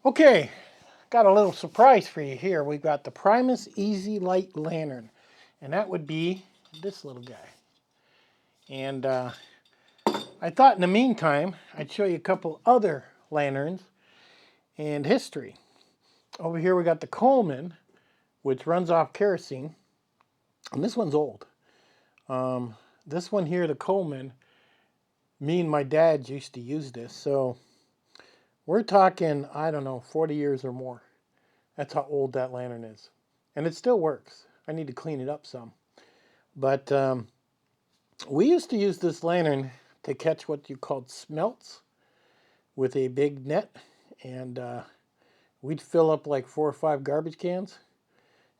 Okay, got a little surprise for you here. We've got the Primus EasyLight Lantern, and that would be this little guy. And I thought in the meantime, I'd show you a couple other lanterns and history. Over here we got the Coleman, which runs off kerosene, and this one's old. This one here, the Coleman, me and my dad used to use this, so we're talking, I don't know, 40 years or more. That's how old that lantern is. And it still works. I need to clean it up some. But we used to use this lantern to catch what you called smelts with a big net. And we'd fill up like 4 or 5 garbage cans.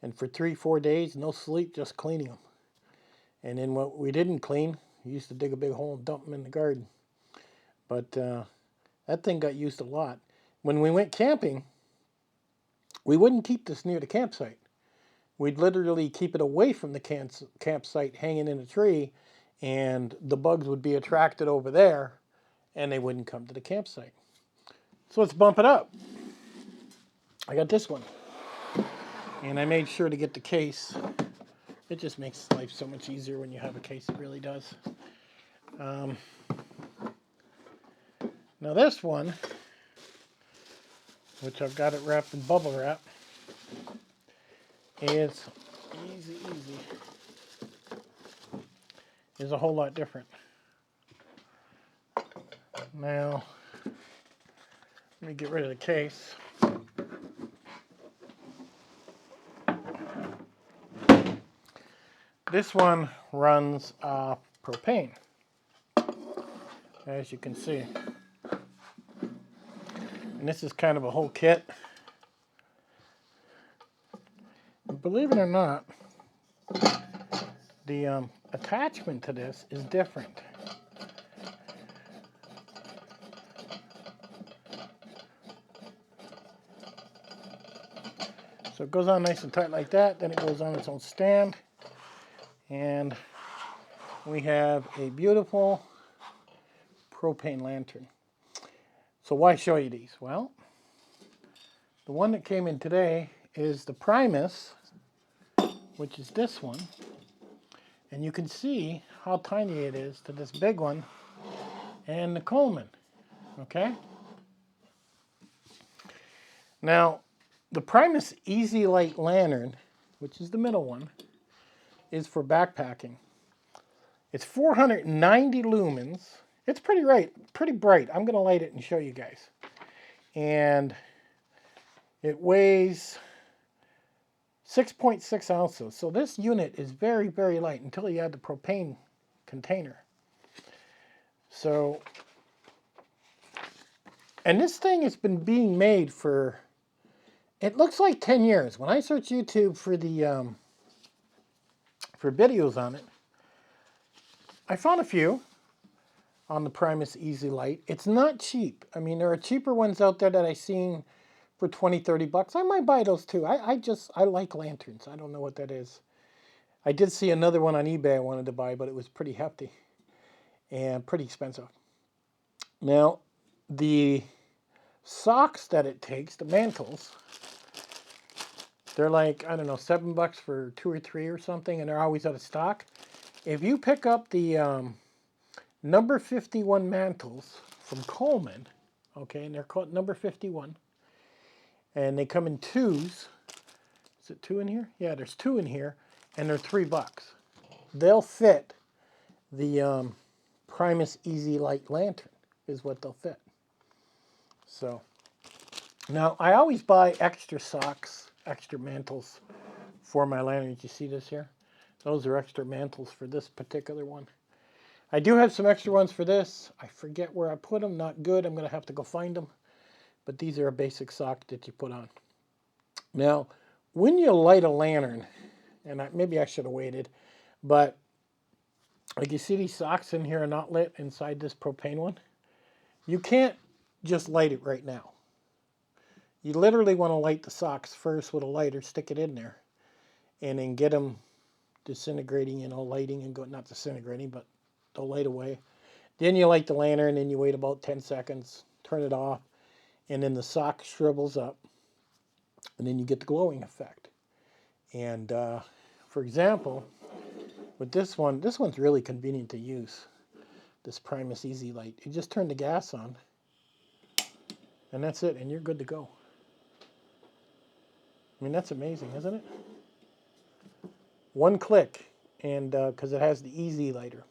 And for 3-4 days, no sleep, just cleaning them. And then what we didn't clean, we used to dig a big hole and dump them in the garden. But that thing got used a lot. When we went camping, we wouldn't keep this near the campsite. We'd literally keep it away from the campsite, hanging in a tree, and the bugs would be attracted over there, and they wouldn't come to the campsite. So let's bump it up. I got this one, and I made sure to get the case. It just makes life so much easier when you have a case. It really does. Now this one, which I've got it wrapped in bubble wrap, is is a whole lot different. Now, let me get rid of the case. This one runs propane, as you can see. And this is kind of a whole kit. And believe it or not, the attachment to this is different. So it goes on nice and tight like that, then it goes on its own stand. And we have a beautiful propane lantern. So why show you these? Well, the one that came in today is the Primus, which is this one. And you can see how tiny it is to this big one and the Coleman. Okay? Now, the Primus EasyLight Lantern, which is the middle one, is for backpacking. It's 490 lumens. It's pretty bright. I'm going to light it and show you guys. And it weighs 6.6 ounces. So this unit is very, very light until you add the propane container. So, and this thing has been being made for, it looks like 10 years. When I search YouTube for the for videos on it, I found a few on the Primus EasyLight. It's not cheap. I mean, there are cheaper ones out there that I've seen for 20-30 bucks. I might buy those too. I like lanterns. I don't know what that is. I did see another one on eBay I wanted to buy, but it was pretty hefty and pretty expensive. Now, the socks that it takes, the Mantles, they're like, I don't know, $7 for 2 or 3 or something, and they're always out of stock. If you pick up the number 51 Mantles from Coleman, okay, and they're called number 51, and they come in twos. Is it 2 in here? Yeah, there's 2 in here, and they're $3. They'll fit the Primus EasyLight Lantern, is what they'll fit. So, now I always buy extra socks, extra Mantles for my lanterns. You see this here? Those are extra Mantles for this particular one. I do have some extra ones for this. I forget where I put them. Not good. I'm going to have to go find them. But these are a basic sock that you put on. Now, when you light a lantern, and maybe I should have waited, but like you see these socks in here are not lit inside this propane one. You can't just light it right now. You literally want to light the socks first with a lighter, stick it in there, and then get them disintegrating, lighting and not disintegrating, but they'll light away. Then you light the lantern and you wait about 10 seconds, turn it off, and then the sock shrivels up, and then you get the glowing effect. And for example, with this one's really convenient to use. This Primus EasyLight. You just turn the gas on, and that's it, and you're good to go. I mean, that's amazing, isn't it? One click, and because it has the Easy Lighter.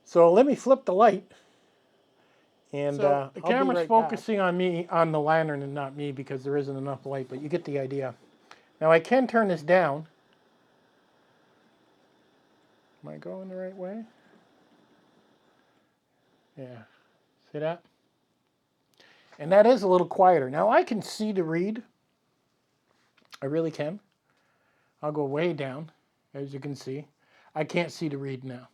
So let me flip the light, and the camera's focusing on me, on the lantern, and not me because there isn't enough light, but you get the idea. Now I can turn this down. Am I going the right way? Yeah. See that? And that is a little quieter. Now I can see to read. I really can. I'll go way down, as you can see. I can't see to read now.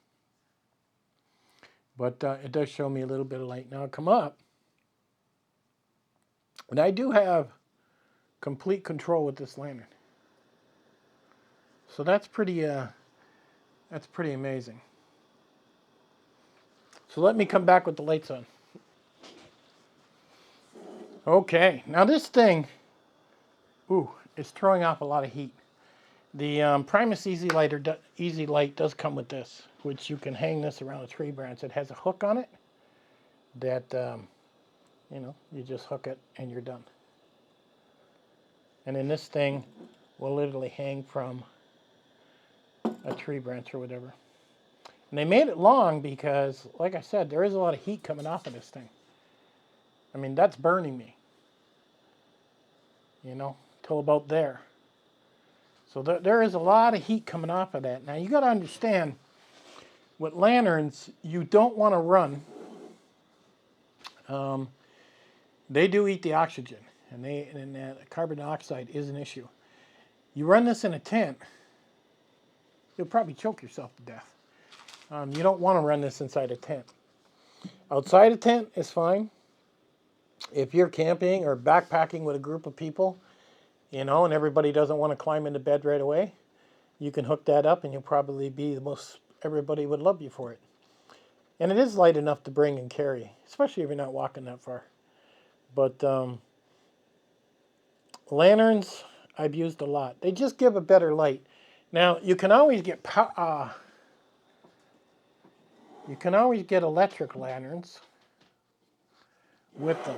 But it does show me a little bit of light. Now I'll come up. And I do have complete control with this lantern. So that's pretty amazing. So let me come back with the lights on. Okay, now this thing, is throwing off a lot of heat. The Primus EasyLight does come with this, which you can hang this around a tree branch. It has a hook on it that, you just hook it and you're done. And then this thing will literally hang from a tree branch or whatever. And they made it long because, like I said, there is a lot of heat coming off of this thing. I mean, that's burning me, till about there. So there is a lot of heat coming off of that. Now, you got to understand, with lanterns, you don't want to run. They do eat the oxygen, and carbon dioxide is an issue. You run this in a tent, you'll probably choke yourself to death. You don't want to run this inside a tent. Outside a tent is fine. If you're camping or backpacking with a group of people, and everybody doesn't want to climb into bed right away, you can hook that up and you'll probably be everybody would love you for it. And it is light enough to bring and carry, especially if you're not walking that far. But lanterns, I've used a lot. They just give a better light. Now, you can always get electric lanterns with them.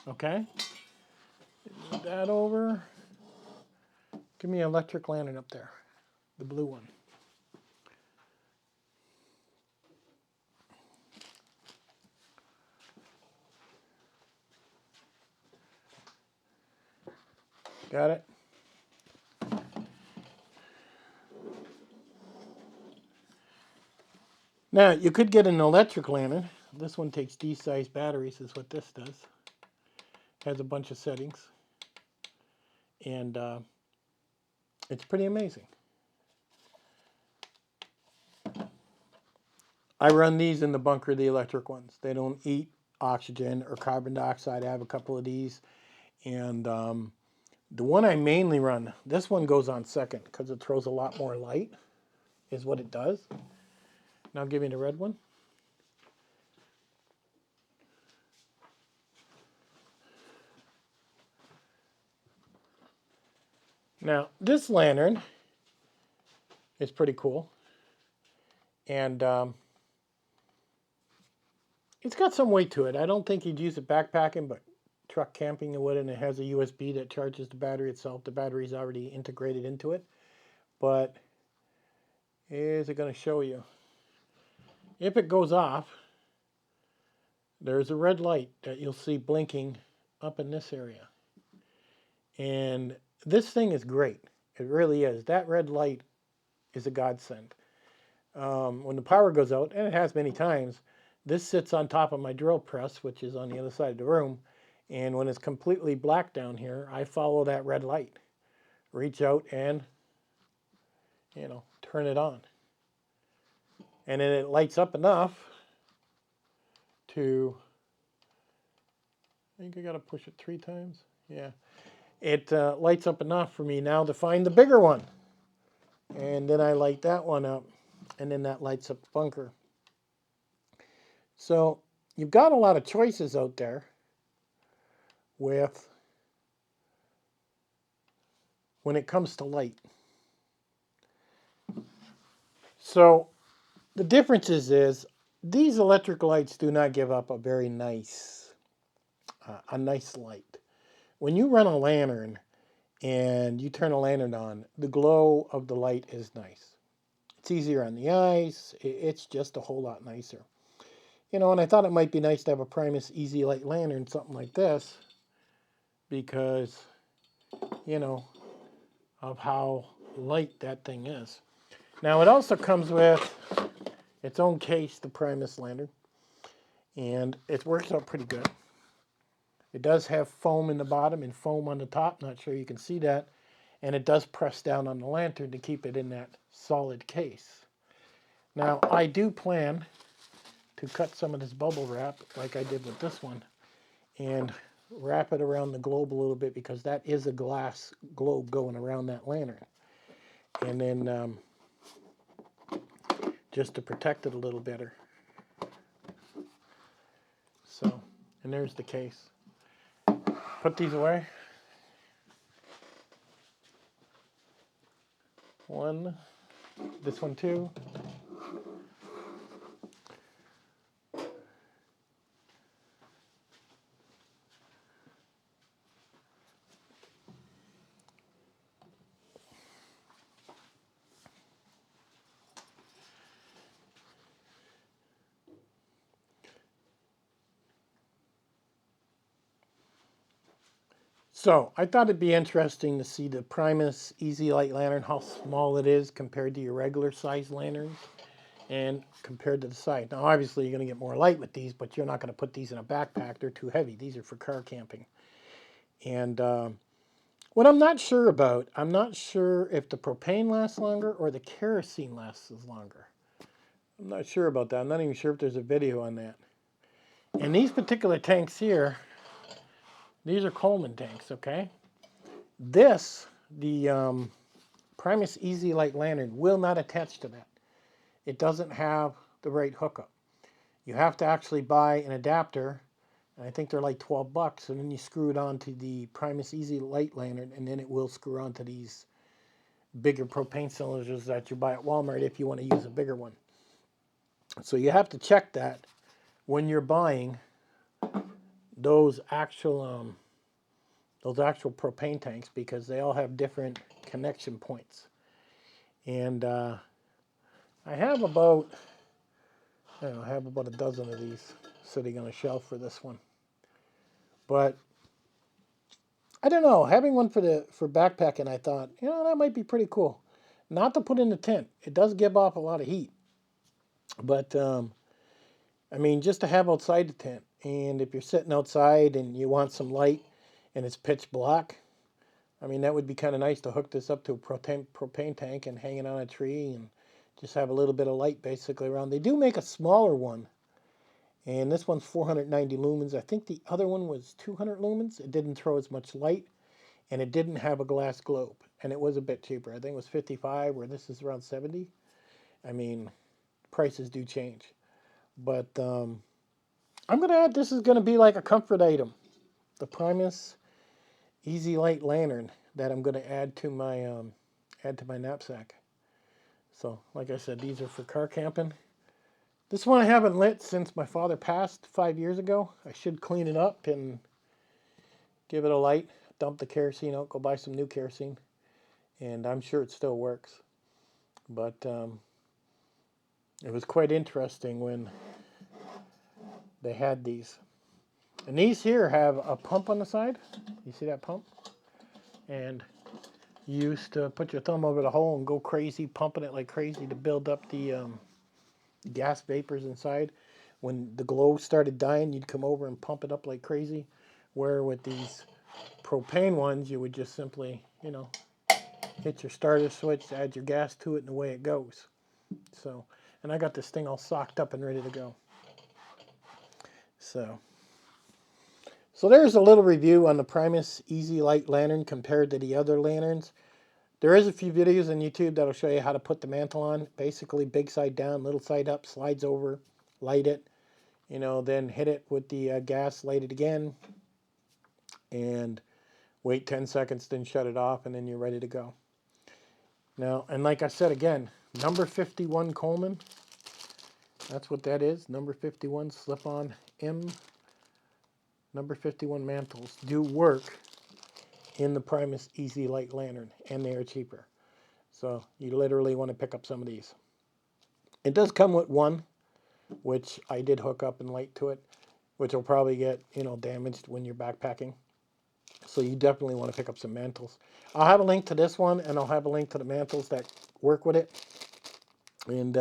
Okay? Move that over. Give me an electric lantern up there, the blue one. Got it? Now, you could get an electric lantern. This one takes D-size batteries, is what this does. Has a bunch of settings. And it's pretty amazing. I run these in the bunker, the electric ones. They don't eat oxygen or carbon dioxide. I have a couple of these. And the one I mainly run, this one goes on second because it throws a lot more light, is what it does. Now give me the red one. Now, this lantern is pretty cool. And it's got some weight to it. I don't think you'd use it backpacking, but truck camping you would, and it has a USB that charges the battery itself. The battery's already integrated into it. But is it going to show you? If it goes off, there's a red light that you'll see blinking up in this area. And this thing is great. It really is. That red light is a godsend. When the power goes out, and it has many times, this sits on top of my drill press, which is on the other side of the room. And when it's completely black down here, I follow that red light. Reach out and, turn it on. And then it lights up enough to, I think I got to push it 3 times. Yeah. It lights up enough for me now to find the bigger one. And then I light that one up, and then that lights up the bunker. So you've got a lot of choices out there with when it comes to light. So the difference is these electric lights do not give up a very nice light. When you run a lantern and you turn a lantern on, the glow of the light is nice. It's easier on the eyes. It's just a whole lot nicer. You know, and I thought it might be nice to have a Primus EasyLight Lantern, something like this, because, you know, of how light that thing is. Now, it also comes with its own case, the Primus lantern, and it works out pretty good. It does have foam in the bottom and foam on the top. Not sure you can see that. And it does press down on the lantern to keep it in that solid case. Now, I do plan to cut some of this bubble wrap like I did with this one and wrap it around the globe a little bit, because that is a glass globe going around that lantern. And then just to protect it a little better. So, and there's the case. Put these away. One, this one too. So I thought it'd be interesting to see the Primus EasyLight Lantern, how small it is compared to your regular size lanterns and compared to the size. Now obviously you're going to get more light with these, but you're not going to put these in a backpack. They're too heavy. These are for car camping. And what I'm not sure about, I'm not sure if the propane lasts longer or the kerosene lasts longer. I'm not sure about that. I'm not even sure if there's a video on that. And these particular tanks here, these are Coleman tanks, okay? This, the Primus EasyLight Lantern, will not attach to that. It doesn't have the right hookup. You have to actually buy an adapter, and I think they're like 12 bucks, and then you screw it onto the Primus EasyLight Lantern, and then it will screw onto these bigger propane cylinders that you buy at Walmart if you want to use a bigger one. So you have to check that when you're buying those actual propane tanks, because they all have different connection points. And I have about a dozen of these sitting on a shelf for this one. But I don't know, having one for backpacking, I thought, that might be pretty cool. Not to put in the tent. It does give off a lot of heat. But I mean, just to have outside the tent. And if you're sitting outside and you want some light and it's pitch black, I mean, that would be kind of nice to hook this up to a propane tank and hang it on a tree and just have a little bit of light basically around. They do make a smaller one, and this one's 490 lumens. I think the other one was 200 lumens. It didn't throw as much light, and it didn't have a glass globe, and it was a bit cheaper. I think it was 55, where this is around 70. I mean, prices do change. But I'm going to add, this is going to be like a comfort item, the Primus EasyLight Lantern, that I'm going to add to my knapsack. So, like I said, these are for car camping. This one I haven't lit since my father passed 5 years ago. I should clean it up and give it a light, dump the kerosene out, go buy some new kerosene, and I'm sure it still works. But it was quite interesting when they had these. And these here have a pump on the side. You see that pump? And you used to put your thumb over the hole and go crazy, pumping it like crazy to build up the gas vapors inside. When the glow started dying, you'd come over and pump it up like crazy. Where with these propane ones, you would just simply, hit your starter switch, add your gas to it, and away it goes. So, and I got this thing all socked up and ready to go. So there's a little review on the Primus EasyLight Lantern compared to the other lanterns. There is a few videos on YouTube that'll show you how to put the mantle on. Basically, big side down, little side up, slides over, light it, You know, then hit it with the gas, light it again, and wait 10 seconds, then shut it off, and then you're ready to go. Now, and like I said again, number 51 Coleman, that's what that is. Number 51 slip-on M. Number 51 mantles do work in the Primus EasyLight Lantern, and they are cheaper. So you literally want to pick up some of these. It does come with one, which I did hook up and light to it, which will probably get, you know, damaged when you're backpacking. So you definitely want to pick up some mantles. I'll have a link to this one, and I'll have a link to the mantles that work with it. And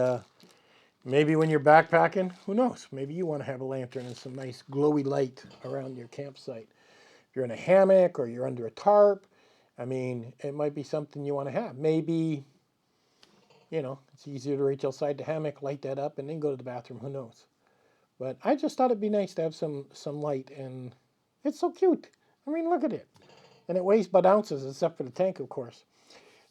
maybe when you're backpacking, who knows? Maybe you want to have a lantern and some nice glowy light around your campsite. If you're in a hammock or you're under a tarp, I mean, it might be something you want to have. Maybe, you know, it's easier to reach outside the hammock, light that up, and then go to the bathroom. Who knows? But I just thought it'd be nice to have some light, and it's so cute. I mean, look at it. And it weighs about ounces, except for the tank, of course.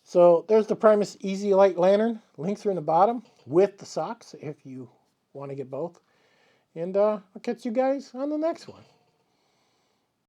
So there's the Primus EasyLight Lantern. Links are in the bottom with the socks if you want to get both. And I'll catch you guys on the next one.